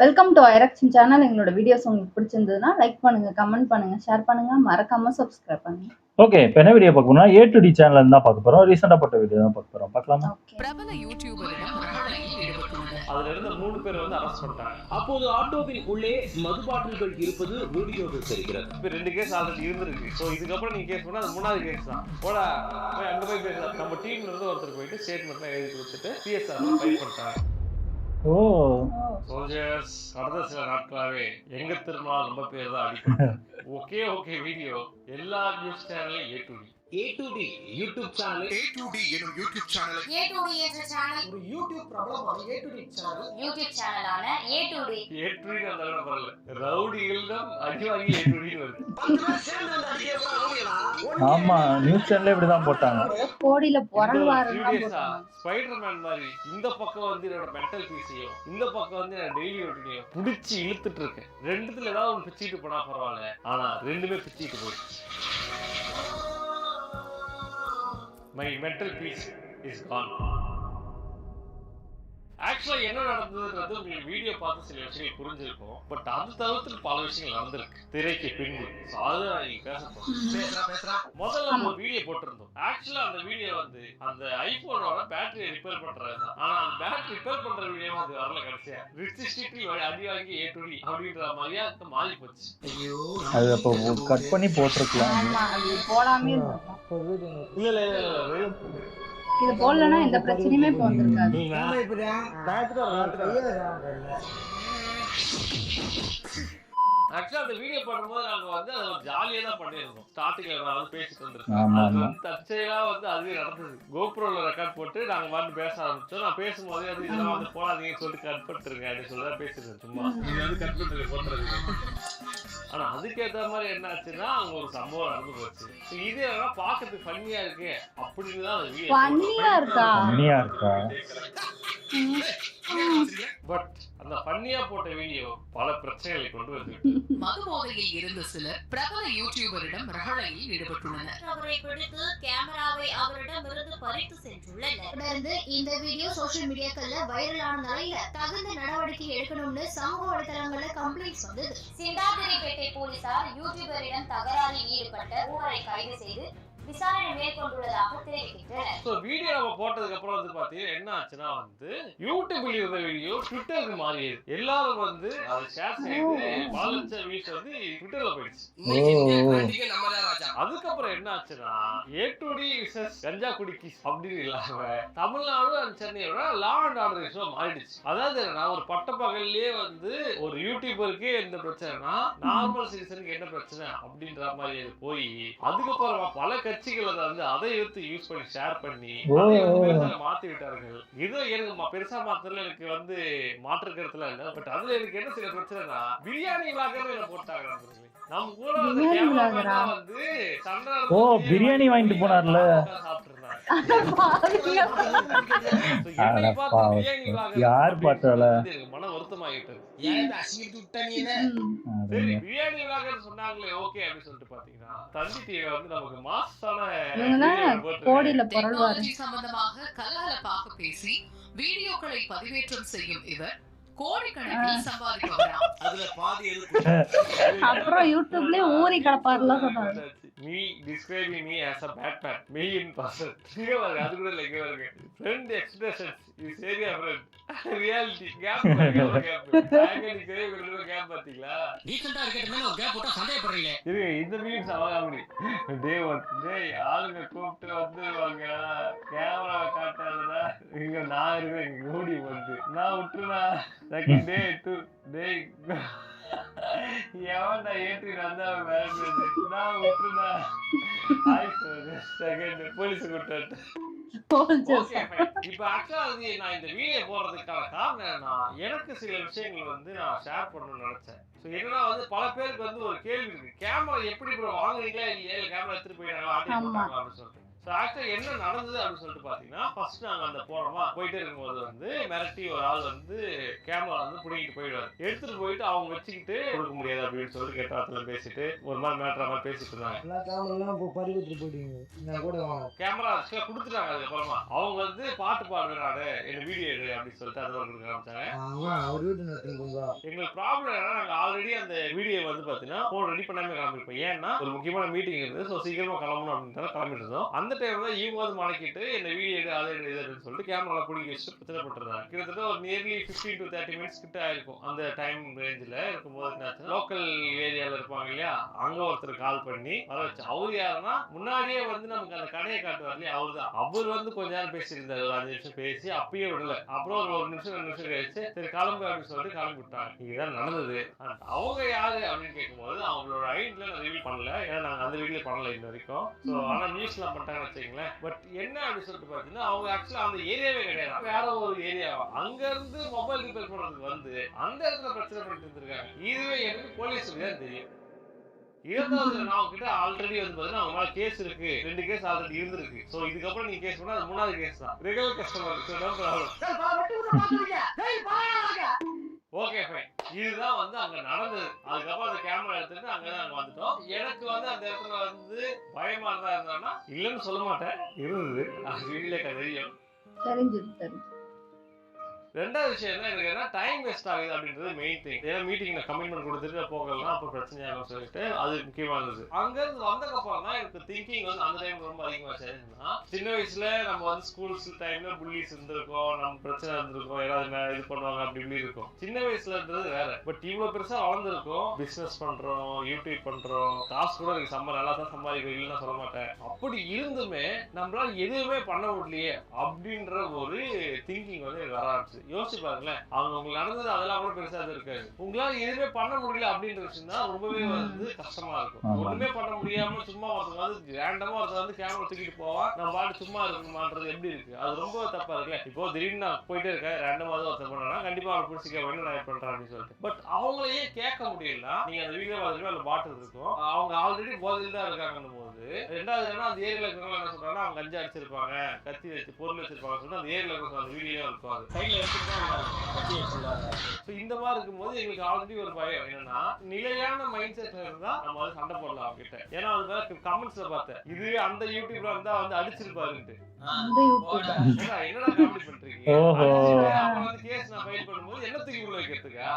Welcome to ஐரக்ஷன் channel. எங்களோட videos உங்களுக்கு பிடிச்சிருந்ததுன்னா லைக் பண்ணுங்க, கமெண்ட் பண்ணுங்க, ஷேர் பண்ணுங்க, மறக்காம சப்ஸ்கிரைப் பண்ணுங்க. ஓகே, இப்போ என்ன வீடியோ பார்க்க போறோம்னா A to D சேனல்ல தான் பார்க்க போறோம். ரீசெண்டா போட்ட வீடியோ தான் பார்க்க போறோம். பார்க்கலாமா? பிரபல யூடியூபரிடம் ரகளையில் ஈடுபட்டுள்ளனர். அதுல இருந்த 3 பேர் வந்து அரெஸ்ட் பண்ணிட்டாங்க. அப்போது ஆட்டோவின் உள்ளே மது பாட்டில்கள் இருப்பது வீடியோவில் தெரிகிறது. இப்போ 2 கேஸ் ஆல்ரெடி இருந்திருக்கு. ஸோ இதுக்கப்புறம் நீங்க கேஸ் பண்ணா அது 3வது கேஸ் தான். போடா போய் அங்க போய் பேசலாம். நம்ம டீம்ல இருந்து ஒருத்தர் போயிட்டு ஸ்டேட்மெண்ட்லாம் எழுதி கொடுத்துட்டு சிஎஸ்ஆர் ஃபைல் பண்ணிட்டாங்க. ஓ சோல்ஜர்ஸ் கடந்த சில நாட்களாவே எங்க திரும்பினாலும் ரொம்ப பேர் தான் அடிப்பட்டாங்க. ஓகே வீடியோ எல்லா நியூஸ் சேனல்லையும் A2D யூடியூப் சேனல் A2D எனும் யூடியூப் சேனல் A2D என்ற சேனல் ஒரு யூடியூப் பிரபலமான A2D சேனல் யூடியூப் சேனலான A2D அந்த அளவு வரல. ரவுடிகளிடம் அடிவாங்கி A2D வருது. ஆமா, நியூஸ் சேனல்ல இப்படி தான் போட்டாங்க. கோடியில பொறல்வாரு ஸ்பைடர்மேன் மாதிரி இந்த பக்கம் வந்து என்னோட மென்டல் பீஸையும் இந்த பக்கம் வந்து நான் டெய்லி ரொட்டீனையும் பிடிச்சி இழுத்துட்டு இருக்கேன். ரெண்டுத்துல ஏதாவது ஒன்று பிச்சுட்டு போனா பரவாயில்ல, ஆனா ரெண்டுமே பிச்சுட்டு போயிடுச்சு. My mental peace is gone. ஆக்சுவலா என்ன நடந்ததுன்றது உங்களுக்கு வீடியோ பார்த்து சில விஷயங்கள் புரிஞ்சிருக்கும். பட் அது தவிர்த்து பல விஷயங்கள் நடந்திருக்கு திரைக்கு பின்பு. அதுதான் நீங்க பேச முதல்ல ஒரு வீடியோ போட்டிருந்தோம். ஆக்சுவலா அந்த வீடியோ வந்து அந்த ஐபோனோட பேட்டரியை ரிப்பேர் பண்றது தான். ஆனா அந்த பேட்டரி ரிப்பேர் பண்ற வீடியோ அது வரல. கடைசியா ரிச்சிஸ்டிக்லி அடி வாங்கி A2D அப்படின்ற மாதிரியா மாறி போச்சு. அது அப்போ கட் பண்ணி போட்டிருக்கலாம். அது போடாமே இல்ல இது போடலன்னா எந்த பிரச்சனையுமே இப்போ வந்திருக்காது. ஆக்சுவலா அந்த வீடியோ பண்ணும்போது நாங்க வந்து அதை ஜாலியா தான் பண்ணிருந்தோம். ஸ்டார்டிங்ல நான் பேசிட்டு இருந்திருக்கேன். அது வந்து தற்செயலா வந்து அதுவே நடந்தது. கோப்ரோல ரெக்கார்ட் போட்டு நாங்க வந்து பேச ஆரம்பிச்சோம். நான் பேசும்போது அது இதெல்லாம் வந்து போடாதீங்கன்னு சொல்லிட்டு கட் பண்ணிருங்க அப்படின்னு சொல்லி தான் பேசிருந்தேன். சும்மா இது வந்து கட் பண்ணிட்டு போட்டுறது. ஆனா அதுக்கேற்ற மாதிரி என்ன ஆச்சுன்னா அங்க ஒரு சம்பவம் நடந்து போச்சு. இது எல்லாம் பாக்கிறதுக்கு ஃபன்னியா இருக்கு அப்படின்னு தான் அந்த வீடியோ ஃபன்னியா இருக்கா? பட் அந்த ஃபன்னியா போட்ட வீடியோ பல பிரச்சனைகளை கொண்டு வந்து மது போதையில் இருந்த சிலர் பிரபல யூடியூபரிடம் ரகளையில் ஈடுபட்டுள்ளனர். அவரை பிடித்து கேமராவை அவரிடமிருந்து பறித்து சென்றுள்ளனர். தொடர்ந்து இந்த வீடியோ சோஷியல் மீடியாக்கள்ல வைரலான நிலையில தகுந்த நடவடிக்கை எடுக்கணும்னு சமூக வலைதளங்கள்ல கம்ப்ளைண்ட்ஸ் வந்தது. சிந்தாதிரிப்பேட்டை போலீசார் யூடியூபரிடம் தகராறில் ஈடுபட்ட மூவரை கைது செய்து விசாரணை மேற்கொண்டுள்ளதாக தெரிவிக்கின்றனர். சோ வீடியோ நம்ம போட்டதுக்கு அப்புறம் வந்து பாத்தீங்கன்னா என்ன ஆச்சுன்னா வந்து யூடியூப்ல இருந்த வீடியோ ட்விட்டருக்கு மாறியது. எல்லாரும் வந்து அதை ஷேர் செய்து பல லட்சம் வியூஸ் வந்து ட்விட்டர்ல போயிடுச்சு. அதுக்கப்புறம் என்ன ஆச்சுன்னா A2D விசஸ் கஞ்சா குடிக்கிஸ் அப்படின்னு இல்லாம தமிழ்நாடு அண்ட் சென்னையோட லா அண்ட் ஆர்டர் இஷ்யூ மாறிடுச்சு. அதாவது நான் ஒரு பட்டப்பகல்லே வந்து ஒரு யூடியூபருக்கு எந்த பிரச்சனைனா நார்மல் சிட்டிசனுக்கு என்ன பிரச்சனை அப்படின்ற மாதிரி போய் அதுக்கப்புறம் பல கட்சிகள் வந்து அதை எடுத்து யூஸ் பண்ணி ஷேர் பண்ணி மாத்தி விட்டார்கள். இது எனக்கு பெருசா மாத்திரம் எனக்கு வந்து மாற்று கருத்துல இல்ல. பட் அதுல எனக்கு என்ன சில பிரச்சனைனா பிரியாணி விளாகவே போட்டாங்க. நம்ம கூட வந்து பிரியாணி வாங்கிட்டு போனார்ல, யார் பார்த்தால மன வருத்தமாகிட்டது. பிரியாணி விளாகன்னு சொன்னாங்களே ஓகே அப்படின்னு சொல்லிட்டு பாத்தீங்கன்னா தந்தி டிவில வந்து நமக்கு மாசான கோடியில பொறல்வாரு சம்பந்தமாக கலகலப்பாக பேசி வீடியோக்களை பதிவேற்றம் செய்யும் இவர் கோடிக்கணக்கில் சம்பாதிப்பவராம். அதுல பாதி அப்புறம் யூடியூப்லயே ஊறி கிடப்பாருல சொன்னாங்க. Me describing me as a Batman, $1,000,000. அது கூட இல்ல, இங்க வருங்க. Friend expressions is area friend. Reality gap gap பாத்தீங்களா? ரீசன்ட்டா இருக்கறதுனால ஒரு கேப் போட்டா சந்தேகப்படுறீங்க. இது இந்த மீன்ஸ் அவகாமடி. டேய் ஆளுங்க கூப்பிட்டு வந்துருவாங்க. கேமரா காட்டாதடா. இங்க நான் இருக்கேன், இங்க ஓடி வந்து. நான் விட்டுறா. செகண்ட் டே 2 டேய் எவன்டா ஏற்றி வந்தா வேறது நான் விட்டுருந்தா செகண்ட் போலீஸ் கூப்பிட்டு. இப்ப ஆக்சுவலா நான் இந்த வீடியோ போடுறதுக்கான காரணம் என்னன்னா எனக்கு சில விஷயங்கள் வந்து நான் ஷேர் பண்ணணும்னு நினைச்சேன். என்னன்னா வந்து பல பேருக்கு வந்து ஒரு கேள்வி இருக்கு, கேமரா எப்படி வாங்குறீங்களா இல்லையா, கேமரா எடுத்துட்டு போயிடாங்க அப்படின்னு சொல்லிட்டு. ஸோ ஆக்சுவலி என்ன நடந்தது அப்படின்னு சொல்லிட்டு பார்த்தீங்கன்னா ஃபர்ஸ்ட் நாங்கள் அந்த போயிட்டே இருக்கும்போது வந்து மிரட்டி ஒரு ஆள் வந்து கேமரா வந்து பிடிக்கிட்டு போயிடுவார். எடுத்துட்டு போயிட்டு அவங்க வச்சுக்கிட்டு கொடுக்க முடியாது அப்படின்னு சொல்லிட்டு கெட்டாத்துல பேசிட்டு ஒரு மாதிரி மேட்ரா மாதிரி பேசிட்டு இருந்தாங்க. கேமரா ஆக்சுவலாக கொடுத்துட்டாங்க. அதுக்கப்புறமா அவங்க வந்து பாட்டு பாடுறாரு என்ன வீடியோ எடு அப்படின்னு சொல்லிட்டு அதை கொடுக்க ஆரம்பிச்சாங்க. எங்களுக்கு ப்ராப்ளம் என்னன்னா நாங்கள் ஆல்ரெடி அந்த வீடியோ வந்து பார்த்தீங்கன்னா ஃபோன் ரெடி பண்ணாமல் கிளம்பிருப்போம். ஏன்னா ஒரு முக்கியமான மீட்டிங் இருந்தது. ஸோ சீக்கிரமா கிளம்பணும் அப்படின்னு கிளம்பிட்டு இருந்தோம். அந்த டைம் தான் இவங்க வந்து மடக்கிட்டு என்ன வீடியோ எடு அதை எடுன்னு சொல்லிட்டு கேமரா பிடிக்க வச்சுட்டு பிரச்சனை பண்றாங்க. கிட்டத்தட்ட ஒரு நியர்லி 15 to 30 மினிட்ஸ் கிட்ட ஆயிருக்கும். அந்த டைம் ரேஞ்சில் இருக்கும்போது லோக்கல் ஏரியாவில் இருப்பாங்க இல்லையா, அங்க ஒருத்தர் கால் பண்ணி வர வச்சு. அவர் யாருன்னா முன்னாடியே வந்து நமக்கு அந்த கடையை காட்டுவார் இல்லையா, அவர் தான். அவர் வந்து கொஞ்ச நேரம் பேசியிருந்தார். ஒரு 5 நிமிஷம் பேசி அப்பயே விடல. அப்புறம் ஒரு 1 நிமிஷம் 2 நிமிஷம் கழிச்சு சரி கிளம்பு அப்படின்னு சொல்லிட்டு கிளம்பி விட்டாங்க. இதுதான் நடந்தது. அவங்க யாரு அப்படின்னு கேட்கும்போது அவங்களோட ஐடியில நான் ரிவீல் பண்ணல. ஏன்னா நாங்கள் அந்த வீடியோ பண்ணல இன்ன வரைக்கும். ஸோ ஆனால் நியூஸ்லாம் பண்ணிட்டாங்கன்னு வச்சுங்களேன். பட் என்ன அப்படின்னு சொல்லிட்டு பார்த்தீங்கன்னா அவங்க ஆக்சுவலாக அந்த ஏரியாவே கிடையாது, வேற ஒரு ஏரியா. அங்க இருந்து மொபைல் ரிப்பேர் பண்றதுக்கு வந்து அந்த இடத்துல பிரச்சனை பண்ணிட்டு இருந்திருக்காங்க. இதுவே எனக்கு போலீஸுக்கு தான் தெரியும். இருந்தாலும் நான் அவங்க கிட்ட ஆல்ரெடி வந்து பார்த்தீங்கன்னா அவங்க மேலே கேஸ் இருக்கு, 2 கேஸ் ஆல்ரெடி இருந்திருக்கு. ஸோ இதுக்கப்புறம் நீங்க கேஸ் பண்ணா அது 3வது கேஸ் தான். Regular customer okay fine. இதுதான் வந்து அங்க நடந்தது. அதுக்கப்புறம் அந்த கேமரா எடுத்துட்டு அங்கதான் நாங்க வந்துட்டோம். எனக்கு வந்து அந்த இடத்துல வந்து பயமா இருந்தா இல்லைன்னு சொல்ல மாட்டேன், இருந்தது. அது வீட்டிலே தெரியும். தெரிஞ்சது. ரெண்டாவது விஷயம் என்ன எனக்கு டைம் வேஸ்ட் ஆகுது அப்படின்றது மெயின் திங். ஏன்னா மீட்டிங்ல கமிட்மெண்ட் கொடுத்துட்டு போகலாம், அப்போ பிரச்சனையாகும் சொல்லிட்டு அது முக்கியமானது. அங்க இருந்து வந்ததுக்கப்புறம் தான் எனக்கு திங்கிங் வந்து அந்த டைம் ரொம்ப அதிகமாச்சு. சின்ன வயசுல நம்ம வந்து ஸ்கூல்ஸ் டைம்ல புள்ளிஸ் இருந்திருக்கோம், நம்ம பிரச்சனை இருந்திருக்கோம், யாராவது இது பண்ணுவாங்க அப்படி இப்படி இருக்கும். சின்ன வயசுல இருந்தது வேற. பட் இவ்வளவு பெருசா வளர்ந்துருக்கோம், பிசினஸ் பண்றோம், யூடியூப் பண்றோம், காசு கூட எனக்கு நல்லா தான் சம்பாதிக்கும் இல்லைன்னு சொல்ல மாட்டேன். அப்படி இருந்துமே நம்மளால எதுவுமே பண்ண முடியலையே அப்படின்ற ஒரு திங்கிங் வந்து எனக்கு வர ஆரம்பிச்சு. யோசிச்சு பாருங்களேன், அவங்க உங்களுக்கு நடந்தது அதெல்லாம் கூட பெருசா இருக்காது. உங்களால எதுவுமே பண்ண முடியல அப்படின்ற விஷயம் தான் ரொம்பவே வந்து கஷ்டமா இருக்கும். ஒண்ணுமே பண்ண முடியாம சும்மா ஒருத்தர் வந்து ரேண்டமா ஒருத்தர் வந்து கேமரா தூக்கிட்டு போவா, நம்ம பாட்டு சும்மா இருக்கணுமான்றது எப்படி இருக்கு? அது ரொம்ப தப்பா இருக்குல்ல. இப்போ திடீர்னு நான் போயிட்டே இருக்கேன், ரேண்டமா ஒருத்தர் பண்ணா கண்டிப்பா அவங்க பிடிச்சிக்க வேணும் நான் பண்றேன் அப்படின்னு சொல்லிட்டு. பட் அவங்களையே கேட்க முடியல. நீங்க அந்த வீடியோ பார்த்துட்டு அந்த பாட்டில் இருக்கும், அவங்க ஆல்ரெடி போதையில் தான் இருக்காங்கன்னு போது. ரெண்டாவது அந்த ஏரியால இருக்கிறவங்க என்ன சொல்றாங்கன்னா அவங்க கஞ்சா அடிச்சிருப்பாங்க, கத்தி வச்சு பொருள் வச்சிருப்பாங்க சொல்லிட்டு அந்த ஏரியால இருக்கிற அந்த வீடியோ இருக்கும். இந்த மாதிரி இருக்கும்போது எங்களுக்கு ஆல்ரெடி ஒரு பயம் என்னன்னா நிலையான மைண்ட் செட்ல இருந்தா நம்ம வந்து சண்டை போடலாம் அவங்க கிட்ட. ஏன்னா அது கமெண்ட்ஸ்ல பார்த்தேன், இது அந்த யூடியூப்ல இருந்தா வந்து அடிச்சிருப்பாருன்ட்டு. என்னடா காமெடி பண்றீங்க? வந்து கேஸ் நான் ஃபைல் பண்ணும்போது என்ன தூக்கி உள்ள வைக்கிறதுக்கா?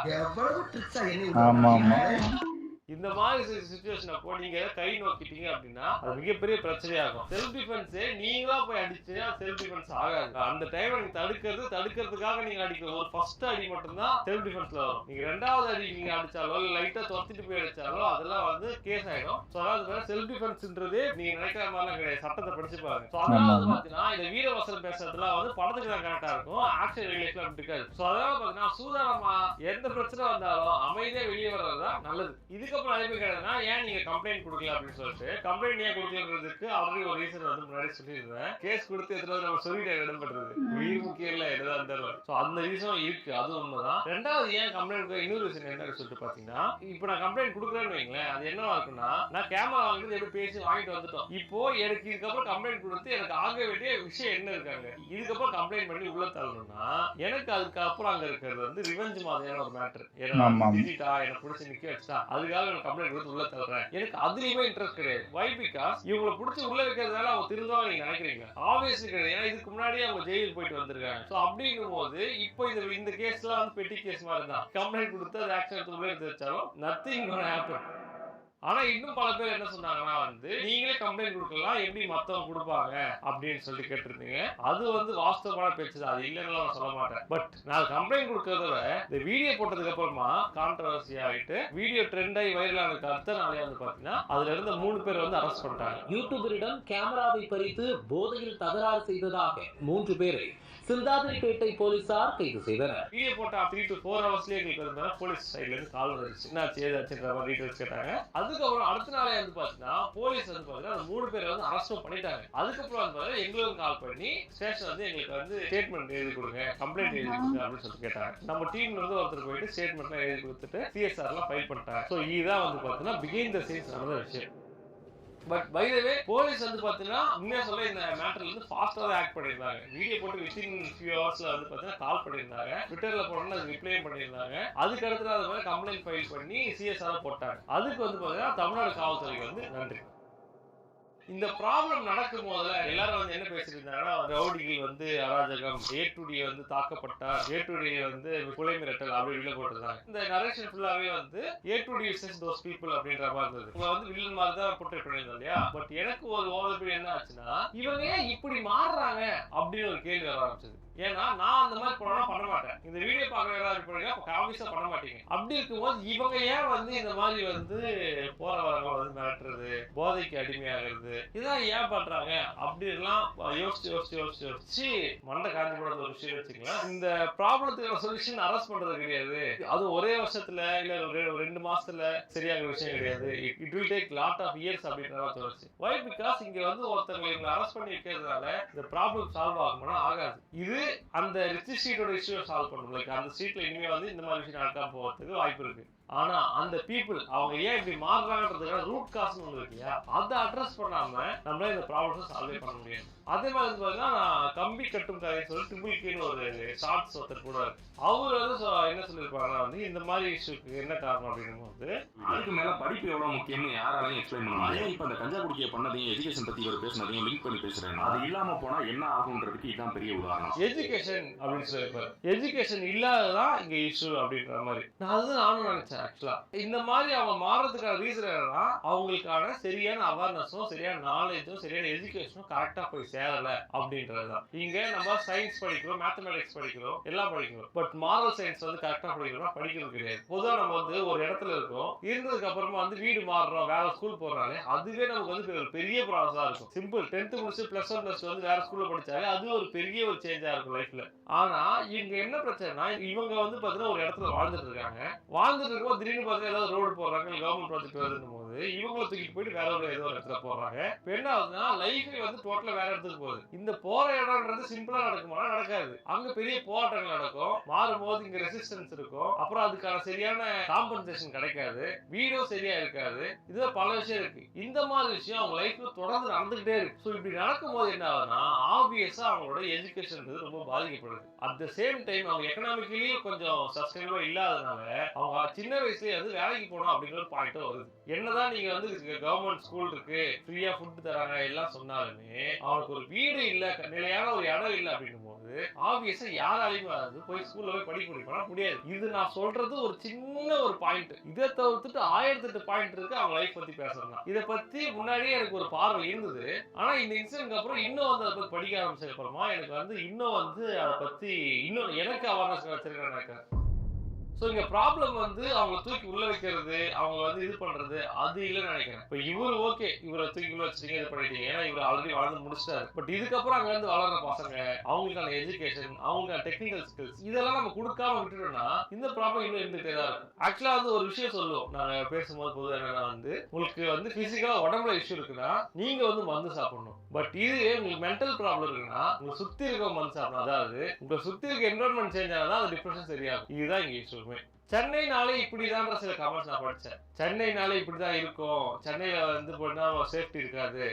இந்த மாதிரி சிச்சுவேஷன் அப்போ நீங்க கை நோக்கிட்டீங்க அப்படின்னா அது மிகப்பெரிய பிரச்சனையாகும். செல்ஃப் டிஃபென்ஸே நீங்களா போய் அடிச்சா செல்ஃப் டிஃபென்ஸ் ஆகாது. அந்த டைம் நீங்க தடுக்கிறதுக்காக நீங்க அடிக்கிற ஒரு ஃபர்ஸ்ட் அடி மட்டும் தான் செல்ஃப் டிஃபென்ஸ்ல வரும். நீங்க 2வது அடி நீங்க அடிச்சாலோ இல்ல லைட்டா துரத்திட்டு போய் அடிச்சாலோ அதெல்லாம் வந்து கேஸ் ஆயிடும். ஸோ அதாவது செல்ஃப் டிஃபென்ஸ்ன்றது நீங்க நினைக்கிற மாதிரிலாம் கிடையாது. சட்டத்தை படிச்சு பாருங்க. ஸோ அதனால பாத்தீங்கன்னா இந்த வீரவசனம் பேசுறதுலாம் வந்து படத்துக்கு தான் கரெக்டா இருக்கும், ஆக்ஷன் ரிலேஷன்ல அப்படி இருக்காது. ஸோ அதனால பாத்தீங்கன்னா சூதானமா எந்த பிரச்சனை வந்தாலும் அமைதியா வெளியே வர்றதுதான் நல்லது. இதுக்கப்புறம் ஏன் நீங்க கம்ப்ளைண்ட் கொடுக்கல அப்படின்னு சொல்லிட்டு கம்ப்ளைண்ட் ஏன் கொடுக்கறதுக்கு ஆல்ரெடி ஒரு ரீசன் வந்து முன்னாடி சொல்லியிருந்தேன். கேஸ் கொடுத்து எத்தனை நம்ம சொல்லிட்டு இடம்பெற்றது உயிர் முக்கியம் இல்ல எதுதான் இருந்தாலும். ஸோ அந்த ரீசனும் இருக்கு, அது உண்மைதான். ரெண்டாவது ஏன் கம்ப்ளைண்ட் இன்னொரு ரீசன் என்ன சொல்லிட்டு பாத்தீங்கன்னா, இப்போ நான் கம்ப்ளைண்ட் கொடுக்குறேன்னு வைங்களேன், அது என்னவா இருக்குன்னா நான் கேமரா வாங்கிட்டு எப்படி பேசி வாங்கிட்டு வந்துட்டோம். இப்போ எனக்கு இதுக்கப்புறம் கம்ப்ளைண்ட் கொடுத்து எனக்கு ஆக வேண்டிய விஷயம் என்ன இருக்காங்க, இதுக்கப்புறம் கம்ப்ளைண்ட் பண்ணி உள்ள தள்ளணும்னா எனக்கு அதுக்கப்புறம் அங்க இருக்கிறது வந்து ரிவெஞ்ச் மாதிரியான ஒரு மேட்டர். எனக்கு பிடிச்சி நிக்க வச்சா அதுக்காக கம்ப்ளைண்ட் கொடுத்து உள்ள தள்ளுறேன், எனக்கு அதுலயுமே இன்ட்ரெஸ்ட் கிடையாது. வை பிகாஸ் இவங்களை பிடிச்சி உள்ள வைக்கிறதுனால அவங்க திருந்தவங்க நீங்க நினைக்கிறீங்க, ஆப்வியஸ்லி கிடையாது. ஏன்னா இதுக்கு முன்னாடியே அவங்க ஜெயிலுக்கு போயிட்டு வந்திருக்காங்க. ஸோ அப்படிங்கும் போது இப்போ இந்த கேஸ்லாம் வந்து பெட்டி கேஸ் மாதிரி தான். கம்ப்ளைண்ட் கொடுத்து அது ஆக்ஷன் எடுத்து உள்ள எடுத்து வச்சாலும் நத்திங் கோனா ஹேப்பன். ஆனா இன்னும் பல பேர் என்ன சொன்னாங்கன்னா வந்து நீங்களே கம்ப்ளைண்ட் கொடுக்கலாம், எப்படி மத்தவங்க கொடுப்பாங்க அப்படின்னு சொல்லி கேட்டிருந்தீங்க. அது வந்து வாஸ்தவமான பேச்சு தான், அது இல்லைன்னு நான் சொல்ல மாட்டேன். பட் நான் கம்ப்ளைண்ட் கொடுக்கறத விட இந்த வீடியோ போட்டதுக்கு அப்புறமா கான்ட்ரவர்சி ஆகிட்டு வீடியோ ட்ரெண்ட் ஆகி வைரல் ஆனதுக்கு அடுத்த நாளே வந்து பாத்தீங்கன்னா அதுல இருந்த 3 பேர் வந்து அரெஸ்ட் பண்ணிட்டாங்க. யூடியூபரிடம் கேமராவை பறித்து போதையில் தகராறு செய்ததாக 3 பேரை சிந்தாதிரிப்பேட்டை போலீசார் கைது செய்தனர். வீடியோ போட்ட 3 to 4 ஹவர்ஸ்லயே எங்களுக்கு வந்து போலீஸ் சைட்ல இருந்து கால் வந்துருச்சு, என்னாச்சு ஏதாச்சுன்ற மாதிரி டீடைல்ஸ் கேட்டாங்க. அதுக்கப்புறம் அடுத்த நாளே வந்து பாத்தீங்கன்னா போலீஸ் வந்து பாத்தீங்கன்னா அந்த 3 பேரை வந்து அரெஸ்ட் பண்ணிட்டாங்க. அதுக்கப்புறம் வந்து எங்களுக்கு கால் பண்ணி ஸ்டேஷன் வந்து எங்களுக்கு வந்து ஸ்டேட்மெண்ட் எழுதி கொடுங்க, கம்ப்ளைண்ட் எழுதி கொடுங்க அப்படின்னு சொல்லி கேட்டாங்க. நம்ம டீம்ல இருந்து ஒருத்தர் போயிட்டு ஸ்டேட்மெண்ட்லாம் எழுதி கொடுத்துட்டு CSR எல்லாம் ஃபைல் பண்ணிட்டாங்க. ஸோ இதுதான் வந்து பாத்தீங்கன்னா பிஹைண்ட் தி சீன்ஸ் நடந்த விஷயம். But by the way police வந்து பார்த்தீங்கன்னா உண்மையாக சொல்ல இந்த மேட்டர்ல இருந்து ஃபாஸ்ட்டாக தான் ஆக்ட் பண்ணியிருந்தாங்க. வீடியோ போட்டு வித்தின் ஃபியூ ஹவர்ஸ்ல வந்து பார்த்தீங்கன்னா கால் பண்ணியிருந்தாங்க, ட்விட்டர்ல போனோம்னா அது ரிப்ளை பண்ணியிருந்தாங்க. அதுக்கு அடுத்து அது மாதிரி கம்ப்ளைண்ட் ஃபைல் பண்ணி சிஎஸ்ஆர் போட்டாங்க. அதுக்கு வந்து பார்த்தீங்கன்னா தமிழ்நாடு காவல்துறைக்கு வந்து நன்றி. இந்த ப்ராப்ளம் நடக்கும் போது எல்லாரும் வந்து என்ன பேசிட்டு இருந்தாங்கன்னா, ரவுடிகள் வந்து அராஜகம், ஏ2டி வந்து தாக்கப்பட்டார், ஏ2டி வந்து கொலை மிரட்டல் அப்படி வெளில போட்டிருந்தாங்க. இந்த நரேஷன் ஃபுல்லாவே வந்து ஏ2டி விசஸ் தோஸ் பீப்புள் அப்படின்ற மாதிரி இருந்தது. இவங்க வந்து வில்லன் மாதிரி தான் போர்ட்ரேட் பண்ணியிருந்தோம் இல்லையா. பட் எனக்கு ஒரு ஓவர்வியூ என்ன ஆச்சுன்னா, இவங்க ஏன் இப்படி மாறுறாங்க அப்படின்னு ஒரு கேள்வி வர ஆரம்பிச்சது. ஏன்னா நான் அந்த மாதிரி போனா பண்ண மாட்டேன். இந்த வீடியோ பார்க்குற யாராவது பண்ணீங்கன்னா ஆஃபீஸா பண்ண மாட்டீங்க. அப்படி இருக்கும்போது இவங்க ஏன் வந்து இந்த மாதிரி வந்து போற வரவங்க வந்து மிரட்டுறது, போதைக்கு அடிமையாகிறது, இதான் ஏன் பண்றாங்க அப்படின்லாம் யோசிச்சு மண்டை காஞ்சி போடுறது ஒரு விஷயம் வச்சுக்கலாம். இந்த ப்ராப்ளத்துக்கான சொல்யூஷன் அரெஸ்ட் பண்றது கிடையாது, அது ஒரே வருஷத்துல இல்ல ஒரு 2 மாசத்துல சரியாகிற விஷயம் கிடையாது. It will take lot of years அப்படின்றத தோணுச்சு. வை பிகாஸ் இங்க வந்து ஒருத்தவங்களை இவங்க அரெஸ்ட் பண்ணி வைக்கிறதுனால இந்த ப்ராப்ளம் சால்வ் ஆகும்னா ஆகாது. இது அந்த ரிச் ஸ்ட்ரீட்டோட இஷ்யூ சால்வ் பண்ணும். லைக் அந்த ஸ்ட்ரீட்ல இனிமே வந்து இந்த மாதிரி விஷயம் நடக்காம போகிறதுக்கு வாய்ப்பு இருக்கு. ஆனா அந்த பீப்புள் அவங்க ஏன் இப்படி மாறுறாங்கன்றதுக்கான ரூட் காஸ்ட்னு ஒன்று இருக்கு இல்லையா, அதை அட்ரஸ் பண்ணாம நம்மளால இந்த ப்ராப்ளத்தை சால்வே பண்ண முடியாது. அதே மாதிரி வந்து பார்த்தீங்கன்னா நான் கம்பி கட்டும் கதையை சொல்லி ட்ரிபிள் கேன்னு ஒரு ஷார்ட்ஸ் ஒருத்தர் கூட அவர் வந்து என்ன சொல்லியிருப்பாங்கன்னா வந்து இந்த மாதிரி இஷ்யூக்கு என்ன காரணம் அப்படின்னும் போது அதுக்கு மேல படிப்பு எவ்வளவு முக்கியம்னு யாராலையும் எக்ஸ்பிளைன் பண்ண முடியாது. இப்ப அந்த கஞ்சா குடிக்க பண்ணதையும் எஜுகேஷன் பத்தி இவர் பேசினதையும் லிங்க் பண்ணி பேசுறேன். அது இல்லாம போனா என்ன ஆகுன்றதுக்கு இதுதான் பெரிய உதாரணம். எஜுகேஷன் அப்படின்னு சொல்லியிருப்பாரு. எஜுகேஷன் இல்லாததான் இங்க இஷ்யூ அப்படின்ற மாதிரி நானும் நினைச்சேன். ஆக்சுவலா இந்த மாதிரி அவங்க மாறதுக்கான ரீசன் என்னன்னா, அவங்களுக்கான சரியான அவேர்னஸும் சரியான நாலேஜும் சரியான எஜுகேஷனும் கரெக்டா போய் சேரல அப்படின்றதுதான். இங்க நம்ம சயின்ஸ் படிக்கிறோம், மேத்தமெட்டிக்ஸ் படிக்கிறோம், எல்லாம் படிக்கிறோம். பட் மாரல் சயின்ஸ் வந்து கரெக்டா படிக்கிறோம், படிக்கிறது கிடையாது. பொதுவாக நம்ம வந்து ஒரு இடத்துல இருக்கோம், இருந்ததுக்கு அப்புறமா வந்து வீடு மாறுறோம், வேற ஸ்கூல் போறாலே அதுவே நமக்கு வந்து ஒரு பெரிய ப்ராசஸா இருக்கும். சிம்பிள் 10th முடிச்சு +1 +2 வந்து வேற ஸ்கூல்ல படிச்சாலே அது ஒரு பெரிய ஒரு சேஞ்சா இருக்கும் லைஃப்ல. ஆனா இங்க என்ன பிரச்சனைனா, இவங்க வந்து பாத்தீங்கன்னா ஒரு இடத்துல வாழ்ந்துட்டு இருக்காங்க. வாழ்ந்துட்டு இருக்கும்போது திடீர்னு பாத்தீங்கன்னா ஏதாவது ரோடு போடுறாங்க, கவர்மெண்ட் ப்ராஜெக்ட் வருதுன்னு போது இவங்களை தூக்கிட்டு போயிட்டு வேற ஏதோ ஒரு இடத்துல போறாங்க. இப்போ என்ன ஆகுதுன்னா லைஃபே வந்து டோட்டலா வேற இடத்துக்கு போகுது. இந்த போற இடம்ன்றது சிம்பிளா நடக்குமா? நடக்காது. அங்க பெரிய போராட்டங்கள் நடக்கும், மாறும்போது இங்க ரெசிஸ்டன்ஸ் இருக்கும், அப்புறம் அதுக்கான சரியான காம்பன்சேஷன் கிடைக்காது, வீடும் சரியா இருக்காது, இதுல பல விஷயம் இருக்கு. இந்த மாதிரி விஷயம் அவங்க லைஃப்ல தொடர்ந்து நடந்துகிட்டே இருக்கு. ஸோ இப்படி நடக்கும்போது என்ன ஆகுதுன்னா, ஆப்வியஸா அவங்களோட எஜுகேஷன் ரொம்ப பாதிக்கப்படுது. அட் த சேம் டைம் அவங்க எக்கனாமிக்கலி கொஞ்சம் சஸ்டைனபிளா இல்லாதனால அவங்க சின்ன வயசுலயே வந்து வேலைக்கு போகணும் அப்படிங்கிற ஒரு பாயிண்ட் வருது. என்னதான் நீங்க வந்து கவர்மெண்ட் ஸ்கூல் இருக்கு, ஃப்ரீயா ஃபுட் தராங்க எல்லாம் சொன்னாலுமே அவனுக்கு ஒரு வீடு இல்ல, நிலையான ஒரு இடம் இல்லை அப்படின்னும் போது ஆப்வியஸா யாராலையும் போய் ஸ்கூல்ல போய் படிக்க முடியாது. இது நான் சொல்றது ஒரு சின்ன ஒரு பாயிண்ட். இதை தவிர்த்துட்டு 1008 பாயிண்ட் இருக்கு அவங்க லைஃப் பத்தி பேசுறேன். இதை பத்தி முன்னாடியே எனக்கு ஒரு பார்வை இருந்தது. ஆனா இந்த இன்சிடென்ட்க்கு அப்புறம் இன்னும் வந்து அதை பத்தி படிக்க ஆரம்பிச்சதுக்கு அப்புறமா எனக்கு வந்து இன்னும் வந்து அதை பத்தி இன்னும் எனக்கு அவேர்னஸ் கிடைச்சிருக்கேன் நினைக்கிறேன். ஸோ இங்க ப்ராப்ளம் வந்து அவங்க தூக்கி உள்ள வைக்கிறது, அவங்க வந்து இது பண்றது அது இல்லைன்னு நினைக்கிறேன். இப்போ இவரு ஓகே, இவரை தூக்கி உள்ள வச்சுட்டீங்க, இது பண்ணிட்டீங்க, ஏன்னா இவர் ஆல்ரெடி வளர்ந்து முடிச்சிட்டாரு. பட் இதுக்கப்புறம் அங்க இருந்து வளர்ற பசங்க, அவங்களுக்கான எஜுகேஷன், அவங்களுக்கான டெக்னிக்கல் ஸ்கில்ஸ் இதெல்லாம் நம்ம கொடுக்காம விட்டுட்டோம்னா இந்த ப்ராப்ளம் இன்னும் இருந்துகிட்டே தான் இருக்கும். ஆக்சுவலா வந்து ஒரு விஷயம் சொல்லுவோம் நாங்க பேசும்போது பொதுவாக என்னன்னா வந்து, உங்களுக்கு வந்து பிசிக்கலா உடம்புல இஷ்யூ இருக்குன்னா நீங்க வந்து மருந்து சாப்பிடணும். பட் இது உங்களுக்கு மென்டல் ப்ராப்ளம் இருக்குன்னா உங்களை சுத்தி இருக்க மருந்து சாப்பிடணும். அதாவது உங்களை சுத்தி இருக்க என்வரன்மெண்ட் சேஞ்ச் ஆனாதான் அந்த டிப்ரெஷன் சரியாகும். இதுதான் இங்க இஷ்யூ. சென்னைனாலே இப்படிதான் சில கமெண்ட்ஸ் நான் படிச்சேன். சென்னைனாலே இப்படிதான் இருக்கும், சென்னையில வந்து போனா சேஃப்டி இருக்காது,